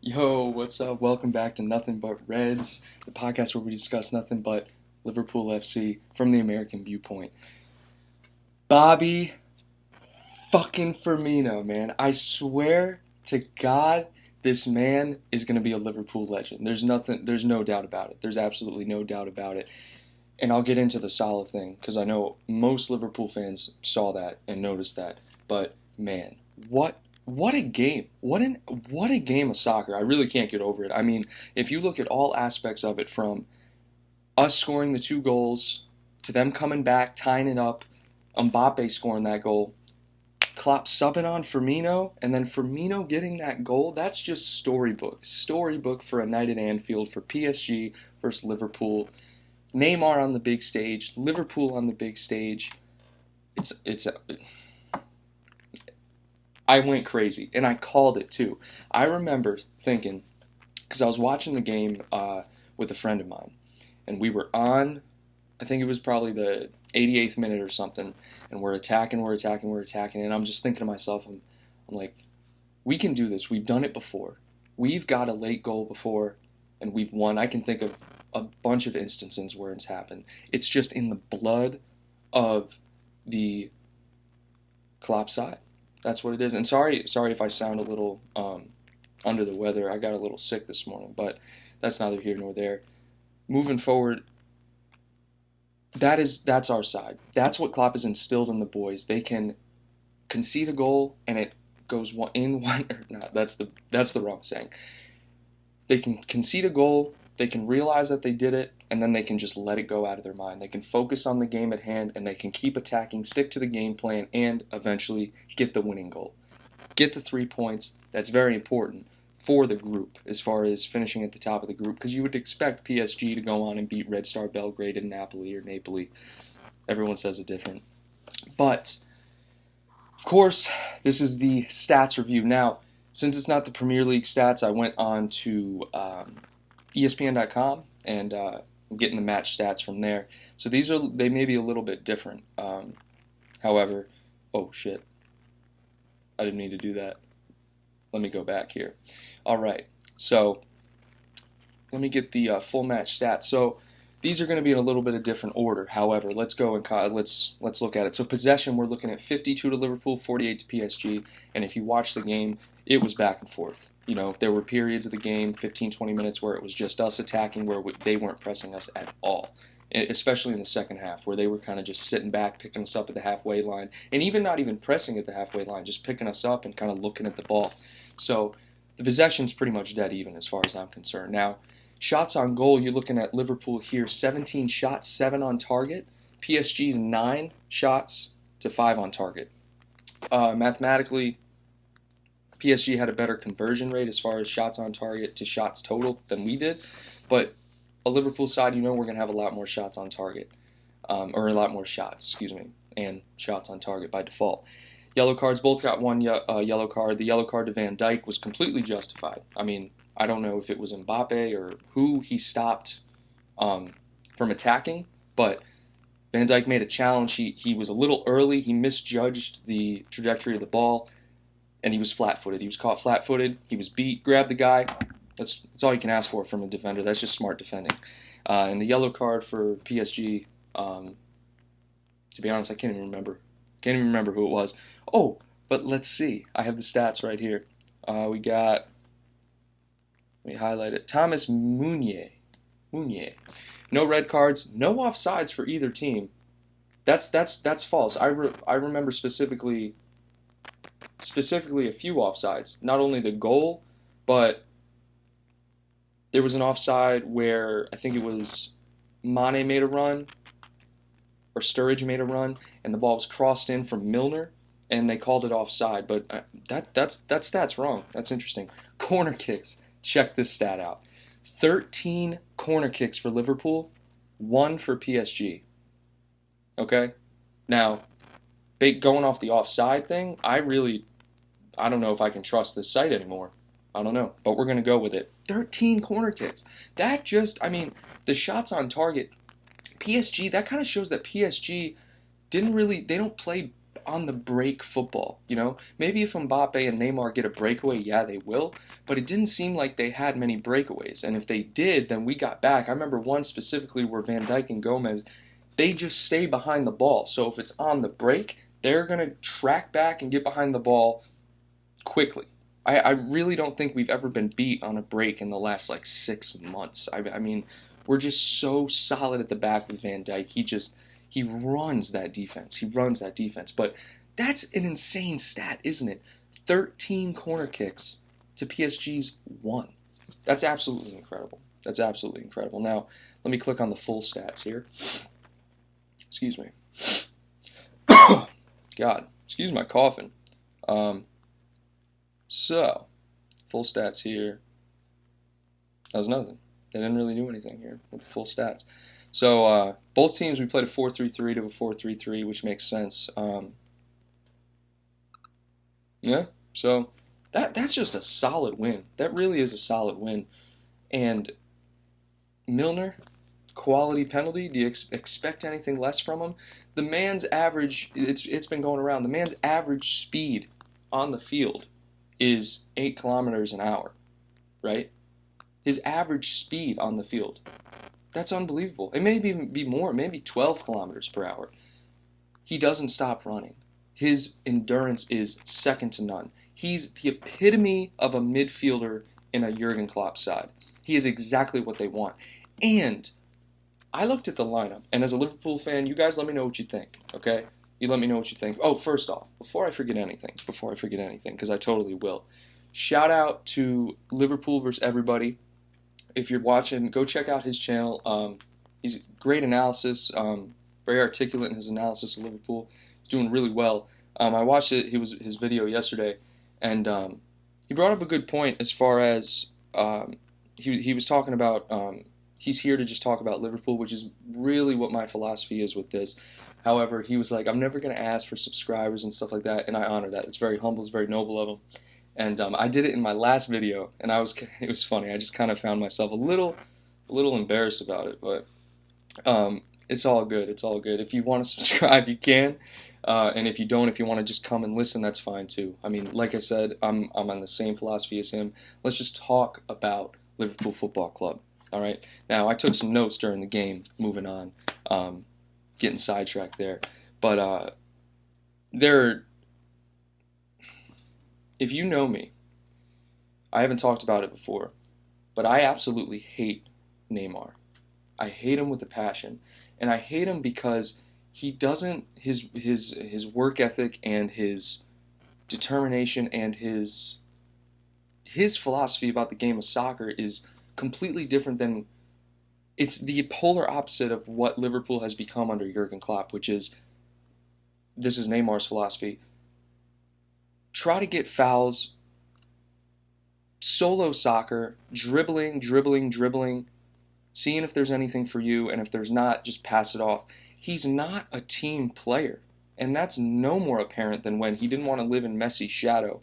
Yo, what's up? Welcome back to Nothing But Reds, the podcast where we discuss nothing but Liverpool FC from the American viewpoint. Bobby fucking Firmino, man. I swear to God, this man is going to be a Liverpool legend. There's no doubt about it. There's absolutely no doubt about it. And I'll get into the Salah thing because I know most Liverpool fans saw that and noticed that. But man, what a game. What a game of soccer. I really can't get over it. I mean, if you look at all aspects of it, from us scoring the two goals to them coming back, tying it up, Mbappe scoring that goal, Klopp subbing on Firmino, and then Firmino getting that goal, that's just storybook. Storybook for a night at Anfield for PSG versus Liverpool. Neymar on the big stage, Liverpool on the big stage. I went crazy, and I called it too. I remember thinking, because I was watching the game with a friend of mine, and we were on, I think it was probably the 88th minute or something, and we're attacking, and I'm just thinking to myself, I'm like, we can do this. We've done it before. We've got a late goal before, and we've won. I can think of a bunch of instances where it's happened. It's just in the blood of the Klopp side. That's what it is. And sorry if I sound a little under the weather. I got a little sick this morning, but that's neither here nor there. Moving forward, that's our side. That's what Klopp has instilled in the boys. They can concede a goal and it goes one or not. That's the wrong saying. They can concede a goal, they can realize that they did it, and then they can just let it go out of their mind. They can focus on the game at hand, and they can keep attacking, stick to the game plan, and eventually get the winning goal. Get the 3 points. That's very important for the group as far as finishing at the top of the group, because you would expect PSG to go on and beat Red Star Belgrade and Napoli or Napoli. Everyone says it different. But, of course, this is the stats review. Now, since it's not the Premier League stats, I went on to ESPN.com and I'm getting the match stats from there. So they may be a little bit different. However, oh shit, I didn't mean to do that. Let me go back here. All right, so let me get the full match stats. So these are going to be in a little bit of different order. However, let's go and let's look at it. So possession, we're looking at 52 to Liverpool, 48 to PSG. And if you watch the game, it was back and forth. You know, there were periods of the game, 15, 20 minutes, where it was just us attacking, where they weren't pressing us at all. Especially in the second half, where they were kind of just sitting back, picking us up at the halfway line, and even not even pressing at the halfway line, just picking us up and kind of looking at the ball. So the possession's pretty much dead even as far as I'm concerned. Now, shots on goal, you're looking at Liverpool here, 17 shots, 7 on target. PSG's 9 shots to 5 on target. Mathematically, PSG had a better conversion rate as far as shots on target to shots total than we did. But a Liverpool side, you know we're going to have a lot more shots on target. Or a lot more shots, and shots on target by default. Yellow cards, both got one yellow card. The yellow card to Van Dijk was completely justified. I mean, I don't know if it was Mbappe or who he stopped from attacking, but Van Dijk made a challenge. He was a little early. He misjudged the trajectory of the ball, and he was flat-footed. He was caught flat-footed. He was beat, grabbed the guy. That's all you can ask for from a defender. That's just smart defending. And the yellow card for PSG, to be honest, I can't even remember who it was. Oh, but let's see. I have the stats right here. We got, let me highlight it, Thomas Meunier. No red cards, no offsides for either team. That's false. I remember specifically a few offsides. Not only the goal, but there was an offside where I think it was Mane made a run, or Sturridge made a run, and the ball was crossed in from Milner, and they called it offside. But that stat's wrong. That's interesting. Corner kicks. Check this stat out. 13 corner kicks for Liverpool, 1 for PSG. Okay? Now, going off the offside thing, I don't know if I can trust this site anymore. I don't know, but we're going to go with it. 13 corner kicks. The shots on target, PSG, that kind of shows that PSG they don't play on the break football, you know? Maybe if Mbappe and Neymar get a breakaway, yeah, they will, but it didn't seem like they had many breakaways, and if they did, then we got back. I remember one specifically where Van Dijk and Gomez, they just stay behind the ball, so if it's on the break, they're going to track back and get behind the ball quickly. I really don't think we've ever been beat on a break in the last, like, 6 months. I mean, we're just so solid at the back with Van Dijk. He runs that defense. He runs that defense. But that's an insane stat, isn't it? 13 corner kicks to PSG's 1. That's absolutely incredible. That's absolutely incredible. Now, let me click on the full stats here. Excuse me. God, excuse my coughing. So, full stats here. That was nothing. They didn't really do anything here with the full stats. So, both teams, we played a 4-3-3 to a 4-3-3, which makes sense. Yeah, so that's just a solid win. That really is a solid win. And Milner, quality penalty. Do you expect anything less from him? The man's average, it's been going around, the man's average speed on the field is 8 kilometers an hour, right? His average speed on the field. That's unbelievable. It may even be more, maybe 12 kilometers per hour. He doesn't stop running. His endurance is second to none. He's the epitome of a midfielder in a Jurgen Klopp side. He is exactly what they want. And I looked at the lineup, and as a Liverpool fan, you guys let me know what you think, okay? You let me know what you think. Oh, first off, before I forget anything, because I totally will, shout out to Liverpool vs. Everybody. If you're watching, go check out his channel. He's great analysis, very articulate in his analysis of Liverpool. He's doing really well. I watched his video yesterday, and he brought up a good point as far as he was talking about he's here to just talk about Liverpool, which is really what my philosophy is with this. However, he was like, I'm never going to ask for subscribers and stuff like that, and I honor that. It's very humble, it's very noble of him. And I did it in my last video, and it was funny. I just kind of found myself a little embarrassed about it, but it's all good. It's all good. If you want to subscribe, you can, and if you don't, if you want to just come and listen, that's fine too. I mean, like I said, I'm on the same philosophy as him. Let's just talk about Liverpool Football Club. All right. Now, I took some notes during the game. Moving on, getting sidetracked there, but if you know me, I haven't talked about it before, but I absolutely hate Neymar. I hate him with a passion, and I hate him because he doesn't, his work ethic and his determination and his philosophy about the game of soccer is completely different than, it's the polar opposite of what Liverpool has become under Jurgen Klopp, which is, this is Neymar's philosophy, try to get fouls, solo soccer, dribbling, seeing if there's anything for you, and if there's not, just pass it off. He's not a team player, and that's no more apparent than when he didn't want to live in Messi's shadow,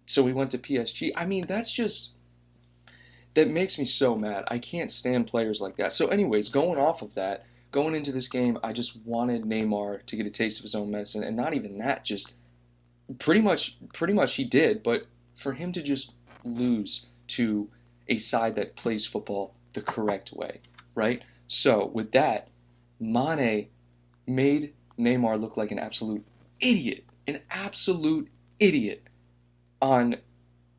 so he went to PSG. I mean, that makes me so mad. I can't stand players like that. So anyways, going off of that, going into this game, I just wanted Neymar to get a taste of his own medicine, and not even that, just pretty much he did, but for him to just lose to a side that plays football the correct way, right? So with that, Mane made Neymar look like an absolute idiot on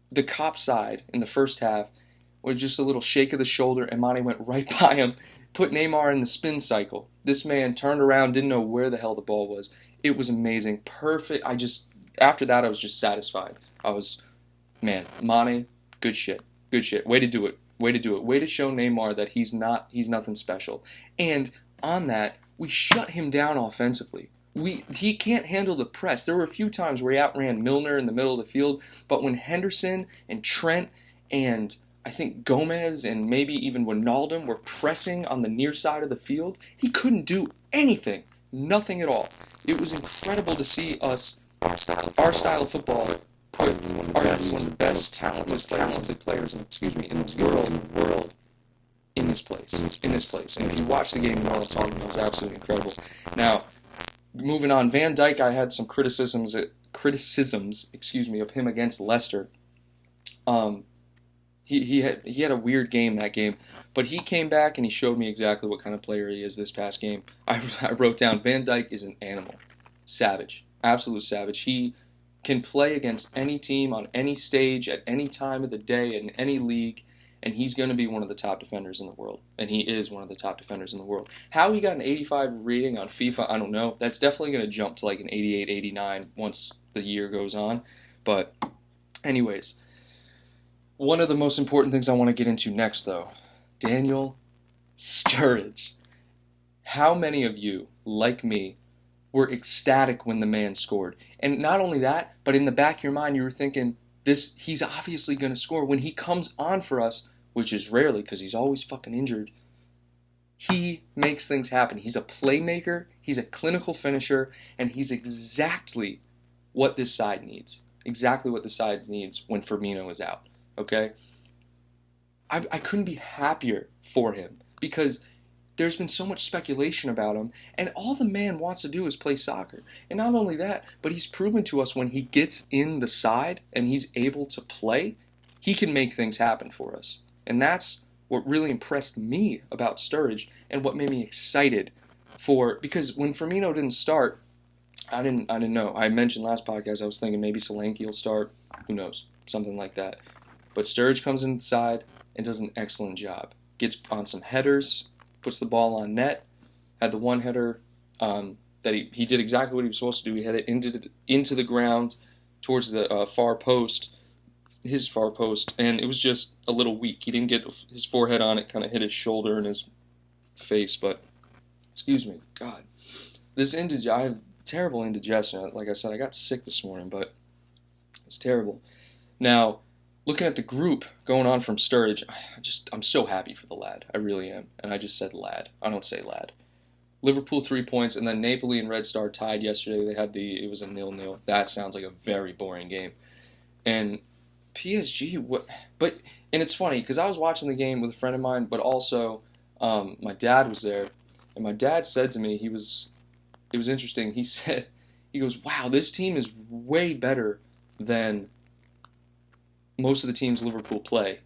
the Kop side in the first half, with just a little shake of the shoulder, and Mane went right by him, put Neymar in the spin cycle. This man turned around, didn't know where the hell the ball was. It was amazing, perfect. After that, I was just satisfied. Man, Mane, good shit. Way to do it. Way to show Neymar that he's nothing special. And on that, we shut him down offensively. He can't handle the press. There were a few times where he outran Milner in the middle of the field, but when Henderson and Trent and I think Gomez and maybe even Wijnaldum were pressing on the near side of the field, he couldn't do anything. Nothing at all. It was incredible to see us, our style of football, put one of the best talented players in the world in this place. And if you watch the game, you know what I'm talking about. It was absolutely incredible. Now, moving on, Van Dijk, I had some criticisms, of him against Leicester. Um, he had a weird game that game, but he came back and he showed me exactly what kind of player he is this past game. I wrote down Van Dijk is an animal, savage, absolute savage. He can play against any team on any stage at any time of the day in any league, and he's going to be one of the top defenders in the world. And he is one of the top defenders in the world. How he got an 85 rating on FIFA, I don't know. That's definitely going to jump to like an 88, 89 once the year goes on. But anyways, one of the most important things I want to get into next, though, Daniel Sturridge. How many of you, like me, were ecstatic when the man scored? And not only that, but in the back of your mind, you were thinking, he's obviously going to score. When he comes on for us, which is rarely because he's always fucking injured, he makes things happen. He's a playmaker, he's a clinical finisher, and he's exactly what this side needs. Exactly what the side needs when Firmino is out. Okay? I couldn't be happier for him because there's been so much speculation about him, and all the man wants to do is play soccer. And not only that, but he's proven to us when he gets in the side and he's able to play, he can make things happen for us. And that's what really impressed me about Sturridge and what made me excited because when Firmino didn't start, I didn't know. I mentioned last podcast I was thinking maybe Solanke will start. Who knows? Something like that. But Sturridge comes inside and does an excellent job. Gets on some headers, puts the ball on net, had the one header that he did exactly what he was supposed to do. He had it into the ground towards the far post, his far post, and it was just a little weak. He didn't get his forehead on it, kind of hit his shoulder and his face, but, excuse me, God. I have terrible indigestion. Like I said, I got sick this morning, but it's terrible. Now, looking at the group going on from Sturridge, I'm so happy for the lad. I really am. And I just said lad. I don't say lad. Liverpool 3 points, and then Napoli and Red Star tied yesterday. It was a 0-0. That sounds like a very boring game. And PSG, and it's funny because I was watching the game with a friend of mine, but also my dad was there, and my dad said to me, it was interesting. He goes, wow, this team is way better than most of the teams Liverpool play.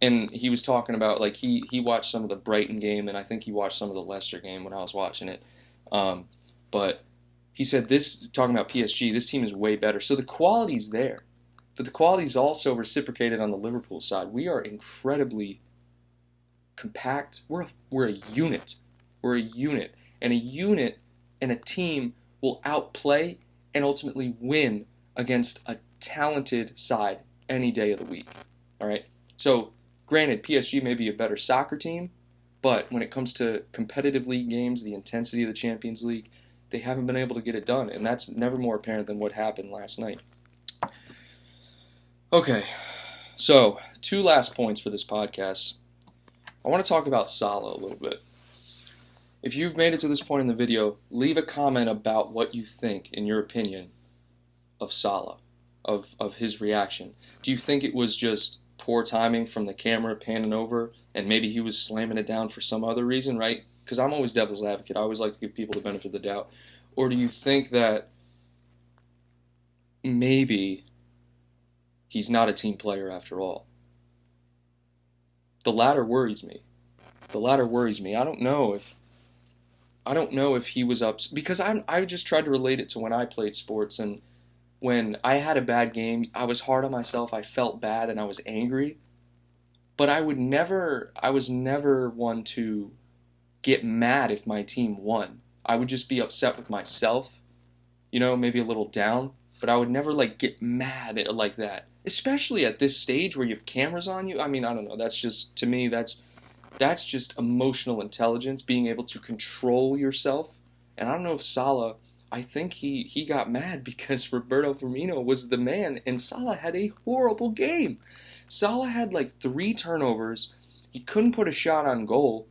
And he was talking about, like, he watched some of the Brighton game, and I think he watched some of the Leicester game when I was watching it. But he said talking about PSG, this team is way better. So the quality's there. But the quality's also reciprocated on the Liverpool side. We are incredibly compact. We're a unit. We're a unit. And a unit and a team will outplay and ultimately win against a talented side any day of the week. All right? So, granted, PSG may be a better soccer team, but when it comes to competitive league games, the intensity of the Champions League, they haven't been able to get it done, and that's never more apparent than what happened last night. Okay, so 2 last points for this podcast. I want to talk about Salah a little bit. If you've made it to this point in the video, leave a comment about what you think, in your opinion, of Salah, of his reaction. Do you think it was just poor timing from the camera panning over, and maybe he was slamming it down for some other reason, right? Because I'm always devil's advocate. I always like to give people the benefit of the doubt. Or do you think that maybe he's not a team player after all? The latter worries me. I don't know if he was up, because I just tried to relate it to when I played sports, and when I had a bad game, I was hard on myself, I felt bad, and I was angry. But I was never one to get mad if my team won. I would just be upset with myself, maybe a little down, but I would never get mad like that. Especially at this stage where you have cameras on you. I mean, I don't know, that's just, to me, that's just emotional intelligence, being able to control yourself. And I don't know if Salah, I think he got mad because Roberto Firmino was the man, and Salah had a horrible game. Salah had 3 turnovers. He couldn't put a shot on goal.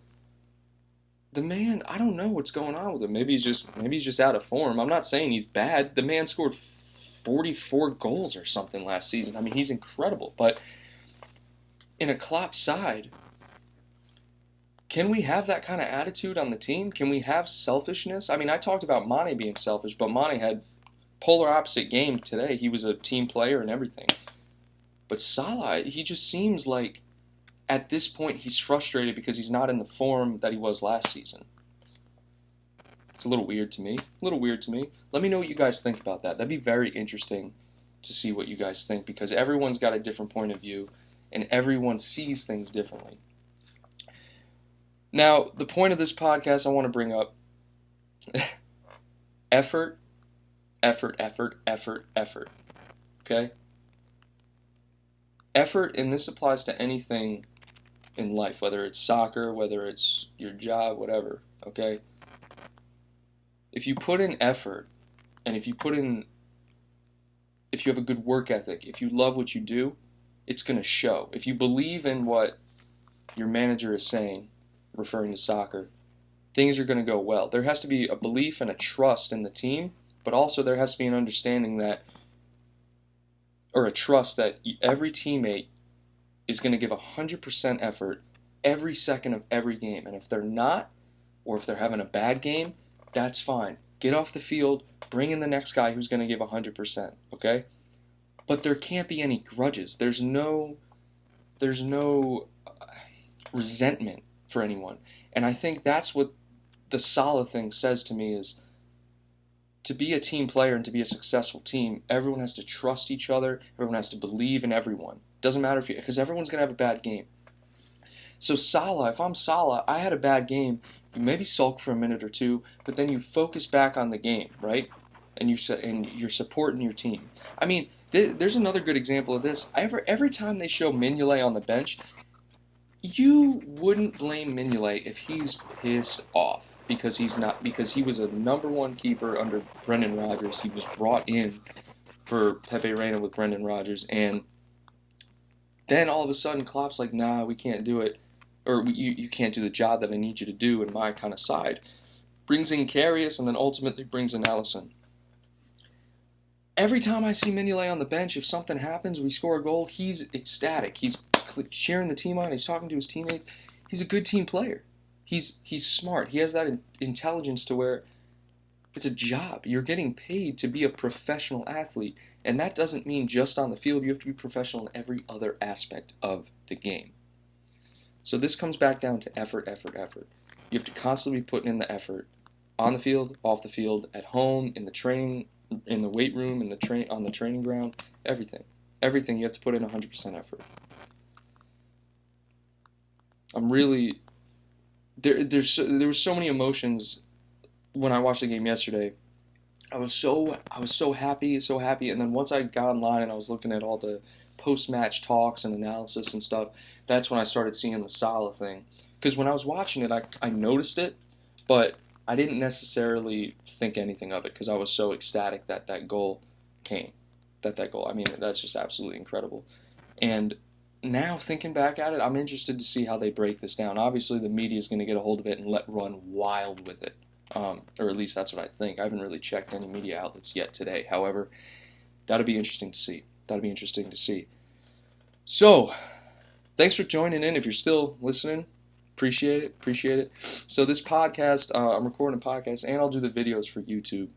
The man, I don't know what's going on with him. Maybe he's just out of form. I'm not saying he's bad. The man scored 44 goals or something last season. I mean, he's incredible. But in a Klopp side, Can we have that kind of attitude on the team? Can we have selfishness? I mean, I talked about Mane being selfish, but Mane had polar opposite game today. He was a team player and everything. But Salah, he just seems like at this point he's frustrated because he's not in the form that he was last season. It's a little weird to me. A little weird to me. Let me know what you guys think about that. That'd be very interesting to see what you guys think, because everyone's got a different point of view and everyone sees things differently. Now, the point of this podcast I want to bring up, effort, effort, effort, effort, effort. Okay? Effort, and this applies to anything in life, whether it's soccer, whether it's your job, whatever, okay? If you put in effort, and if you have a good work ethic, if you love what you do, it's going to show. If you believe in what your manager is saying, referring to soccer, things are going to go well. There has to be a belief and a trust in the team, but also there has to be an understanding that, or a trust that every teammate is going to give 100% effort every second of every game. And if they're not, or if they're having a bad game, that's fine. Get off the field, bring in the next guy who's going to give 100%, okay? But there can't be any grudges. There's no resentment for anyone. And I think that's what the Salah thing says to me, is to be a team player and to be a successful team, everyone has to trust each other. Everyone has to believe in everyone. Doesn't matter because everyone's going to have a bad game. So Salah, if I'm Salah, I had a bad game, you maybe sulk for a minute or two, but then you focus back on the game, right? And you're supporting your team. I mean, there's another good example of this. Every time they show Mignolet on the bench, you wouldn't blame Mignolet if he's pissed off because he was a number one keeper under Brendan Rodgers. He was brought in for Pepe Reina with Brendan Rodgers, and then all of a sudden Klopp's like, nah, we can't do it, or you can't do the job that I need you to do in my kind of side. Brings in Karius and then ultimately brings in Alisson. Every time I see Mignolet on the bench, if something happens, we score a goal, he's ecstatic. He's cheering the team on. He's talking to his teammates. He's a good team player. He's smart. He has that intelligence to where it's a job. You're getting paid to be a professional athlete, and that doesn't mean just on the field. You have to be professional in every other aspect of the game. So this comes back down to effort, effort, effort. You have to constantly be putting in the effort on the field, off the field, at home, in the training, in the weight room, on the training ground, everything. Everything you have to put in 100% effort. I'm really there was so many emotions when I watched the game yesterday. I was so happy, and then once I got online and I was looking at all the post-match talks and analysis and stuff, that's when I started seeing the Salah thing. Because when I was watching it, I noticed it, but I didn't necessarily think anything of it because I was so ecstatic that goal came. I mean, that's just absolutely incredible. And now, thinking back at it, I'm interested to see how they break this down. Obviously, the media is going to get a hold of it and run wild with it. Or at least that's what I think. I haven't really checked any media outlets yet today. However, that'll be interesting to see. So, thanks for joining in. If you're still listening, appreciate it. So this podcast, I'm recording a podcast, and I'll do the videos for YouTube,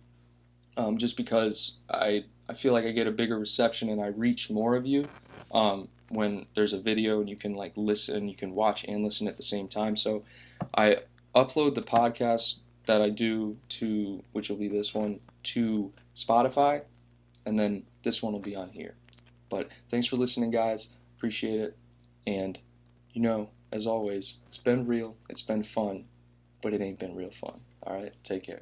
just because I feel like I get a bigger reception and I reach more of you when there's a video and you can listen, you can watch and listen at the same time. So I upload the podcast that I do which will be this one, to Spotify, and then this one will be on here. But thanks for listening, guys. Appreciate it. And, as always, it's been real, it's been fun, but it ain't been real fun. All right? Take care.